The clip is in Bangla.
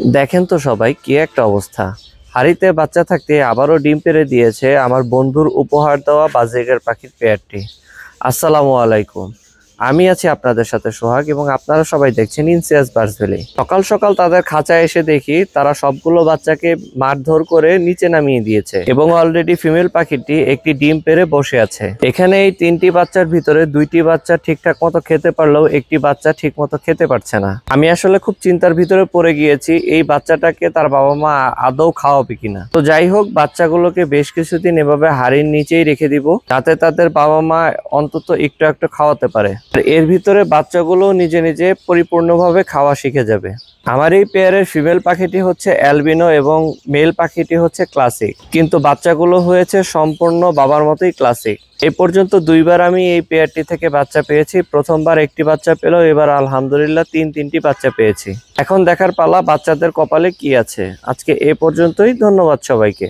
দেখেন তো সবাই কি একটা অবস্থা। হাড়িতে বাচ্চা থাকতে আবারও ডিম পেড়ে দিয়েছে আমার বন্ধুর উপহার দেওয়া বাজিগার পাখির পেয়ারটি। আসসালামু আলাইকুম, আমি আছি আপনাদের সাথে সোহাগ এবং আপনারা সবাই দেখছেন ইনসিয়াস বার্ডস ভ্যালি। সকাল সকাল তাদের খাঁচায় এসে দেখি তারা সবগুলো বাচ্চাকে মারধর করে নিচে নামিয়ে দিয়েছে এবং অলরেডি ফিমেল পাখিটি একটি ডিম পেড়ে বসে আছে। এখানে এই 3টি বাচ্চার ভিতরে 2টি বাচ্চা ঠিকঠাক মতো খেতে পারলেও একটি বাচ্চা ঠিক মতো খেতে পারছে না। আমি আসলে খুব চিন্তার ভিতরে পড়ে গিয়েছি এই বাচ্চাটাকে তার বাবা মা আদৌ খাওয়াবে কিনা। তো যাই হোক, বাচ্চাগুলোকে বেশ কিছুদিন এভাবে হাড়ির নিচেই রেখে দিব যাতে তাদের বাবা মা অন্তত একটু একটু খাওয়াতে পারে। এর ভিতরে বাচ্চাগুলো নিজে নিজে পরিপূর্ণভাবে খাওয়া শিখে যাবে। আমার এই পেয়ারের ফিমেল পাখিটি হচ্ছে অ্যালবিনো এবং মেল পাখিটি হচ্ছে ক্লাসিক, কিন্তু বাচ্চাগুলো হয়েছে সম্পূর্ণ বাবার মতোই ক্লাসিক। এই পর্যন্ত 2বার আমি এই পেয়ারটি থেকে বাচ্চা পেয়েছি। প্রথমবার একটি বাচ্চা পেলেও এবার আলহামদুলিল্লাহ 3টি বাচ্চা পেয়েছি। এখন দেখার পালা বাচ্চাদের কপালে কি আছে। আজকে এ পর্যন্তই, ধন্যবাদ সবাইকে।